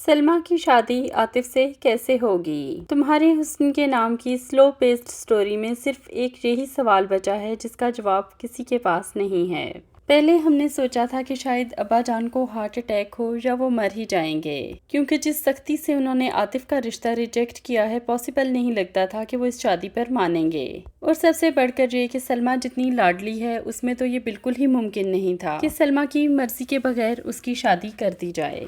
سلمیٰ کی شادی عاطف سے کیسے ہوگی؟ تمہارے حسن کے نام کی سلو پیسڈ سٹوری میں صرف ایک یہی سوال بچا ہے جس کا جواب کسی کے پاس نہیں ہے۔ پہلے ہم نے سوچا تھا کہ شاید ابا جان کو ہارٹ اٹیک ہو یا وہ مر ہی جائیں گے، کیونکہ جس سختی سے انہوں نے عاطف کا رشتہ ریجیکٹ کیا ہے پاسبل نہیں لگتا تھا کہ وہ اس شادی پر مانیں گے۔ اور سب سے بڑھ کر یہ کہ سلمیٰ جتنی لاڈلی ہے اس میں تو یہ بالکل ہی ممکن نہیں تھا کہ سلمیٰ کی مرضی کے بغیر اس کی شادی کر دی جائے۔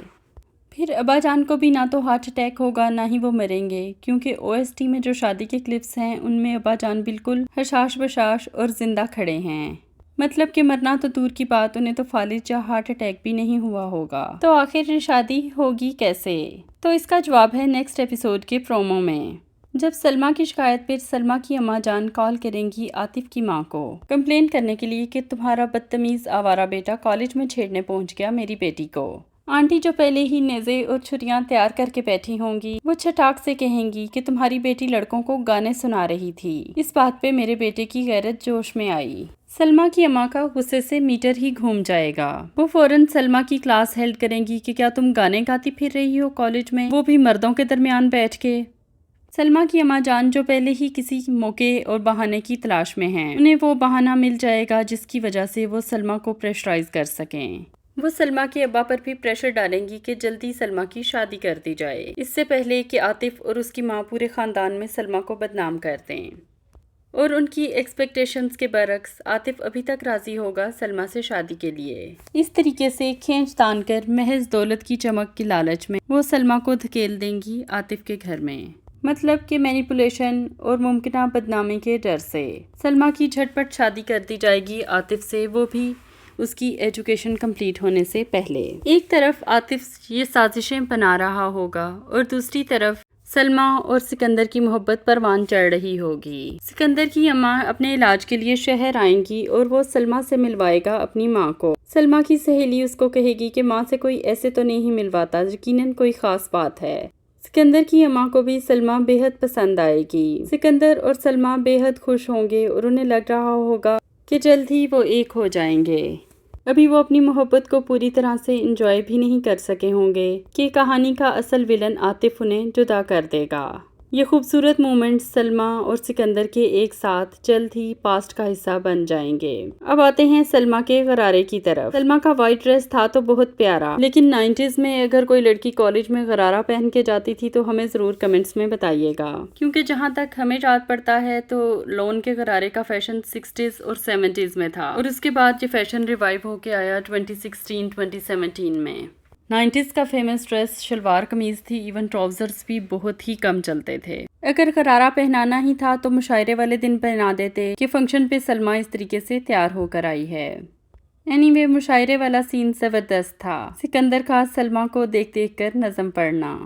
پھر ابا جان کو بھی نہ تو ہارٹ اٹیک ہوگا نہ ہی وہ مریں گے، کیونکہ OST میں جو شادی کے کلپس ہیں ان میں ابا جان بالکل حشاش بشاش اور زندہ کھڑے ہیں۔ مطلب کہ مرنا تو دور کی بات، انہیں تو فالج یا ہارٹ اٹیک بھی نہیں ہوا ہوگا۔ تو آخر یہ شادی ہوگی کیسے؟ تو اس کا جواب ہے نیکسٹ ایپیسوڈ کے پرومو میں، جب سلمیٰ کی شکایت پر سلمیٰ کی اماں جان کال کریں گی عاطف کی ماں کو کمپلین کرنے کے لیے کہ تمہارا بدتمیز آوارہ بیٹا کالج میں چھیڑنے پہنچ گیا میری بیٹی کو۔ آنٹی جو پہلے ہی نیزے اور چھریاں تیار کر کے بیٹھی ہوں گی وہ چھٹاک سے کہیں گی کہ تمہاری بیٹی لڑکوں کو گانے سنا رہی تھی۔ اس بات پہ میرے بیٹے کی غیرت جوش میں آئی۔ سلمیٰ کی اماں کا غصے سے میٹر ہی گھوم جائے گا۔ وہ فوراً سلمیٰ کی کلاس ہیلڈ کریں گی کہ کیا تم گانے گاتی پھر رہی ہو کالج میں، وہ بھی مردوں کے درمیان بیٹھ کے۔ سلمیٰ کی اماں جان جو پہلے ہی کسی موقع اور بہانے کی تلاش میں ہیں، انہیں وہ بہانہ مل جائے گا جس کی وجہ سے وہ سلمیٰ کو پریشرائز کر سکیں۔ وہ سلمیٰ کے ابا پر بھی پریشر ڈالیں گی کہ جلدی سلمیٰ کی شادی کر دی جائے، اس سے پہلے کہ عاطف اور اس کی ماں پورے خاندان میں سلمیٰ کو بدنام کر دیں۔ اور ان کی ایکسپیکٹیشنز کے برعکس عاطف ابھی تک راضی ہوگا سلمیٰ سے شادی کے لیے۔ اس طریقے سے کھینچ تان کر محض دولت کی چمک کی لالچ میں وہ سلمیٰ کو دھکیل دیں گی عاطف کے گھر میں، مطلب کہ مینیپولیشن اور ممکنہ بدنامی کے ڈر سے سلمیٰ کی جھٹ پٹ شادی کر دی جائے گی عاطف سے، وہ بھی اس کی ایجوکیشن کمپلیٹ ہونے سے پہلے۔ ایک طرف عاطف یہ سازشیں بنا رہا ہوگا اور دوسری طرف سلمیٰ اور سکندر کی محبت پروان چڑھ رہی ہوگی۔ سکندر کی اماں اپنے علاج کے لیے شہر آئیں گی اور وہ سلمیٰ سے ملوائے گا اپنی ماں کو۔ سلمیٰ کی سہیلی اس کو کہے گی کہ ماں سے کوئی ایسے تو نہیں ملواتا، یقیناً کوئی خاص بات ہے۔ سکندر کی اماں کو بھی سلمیٰ بے حد پسند آئے گی۔ سکندر اور سلمیٰ بے حد خوش ہوں گے اور انہیں لگ رہا ہوگا کہ جلد ہی وہ ایک ہو جائیں گے۔ ابھی وہ اپنی محبت کو پوری طرح سے انجوائے بھی نہیں کر سکے ہوں گے کہ کہانی کا اصل ویلن عاطف انہیں جدا کر دے گا۔ یہ خوبصورت مومنٹس سلمیٰ اور سکندر کے ایک ساتھ جلد ہی پاسٹ کا حصہ بن جائیں گے۔ اب آتے ہیں سلمیٰ کے غرارے کی طرف۔ سلمیٰ کا وائٹ ڈریس تھا تو بہت پیارا، لیکن 90s میں اگر کوئی لڑکی کالج میں غرارہ پہن کے جاتی تھی تو ہمیں ضرور کمنٹس میں بتائیے گا، کیونکہ جہاں تک ہمیں یاد پڑتا ہے تو لون کے غرارے کا فیشن 60s اور 70s میں تھا، اور اس کے بعد یہ فیشن ریوائیو ہو کے آیا 2016-2017 میں۔ 90s کا فیمس ڈریس شلوار قمیض تھی، ایون ٹراؤزرز بھی بہت ہی کم چلتے تھے۔ اگر غرارہ پہنانا ہی تھا تو مشاعرے والے دن پہنا دیتے کہ فنکشن پہ سلمیٰ اس طریقے سے تیار ہو کر آئی ہے۔ اینی وے مشاعرے والا سین زبردست تھا، سکندر کا سلمیٰ کو دیکھ دیکھ کر نظم پڑھنا۔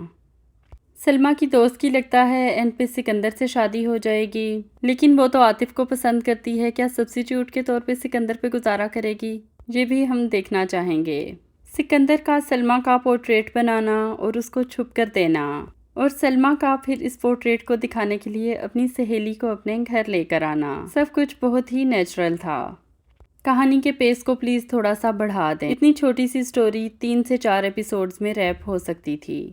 سلمیٰ کی دوست کی لگتا ہے اینڈ پہ سکندر سے شادی ہو جائے گی، لیکن وہ تو عاطف کو پسند کرتی ہے، کیا سبسٹیوٹ کے طور پہ سکندر پہ گزارا کرے گی؟ یہ بھی ہم دیکھنا چاہیں گے۔ سکندر کا سلمیٰ کا پورٹریٹ بنانا اور اس کو چھپ کر دینا، اور سلمیٰ کا پھر اس پورٹریٹ کو دکھانے کے لیے اپنی سہیلی کو اپنے گھر لے کر آنا، سب کچھ بہت ہی نیچرل تھا۔ کہانی کے پیس کو پلیز تھوڑا سا بڑھا دیں، اتنی چھوٹی سی سٹوری 3 سے 4 ایپیسوڈز میں ریپ ہو سکتی تھی۔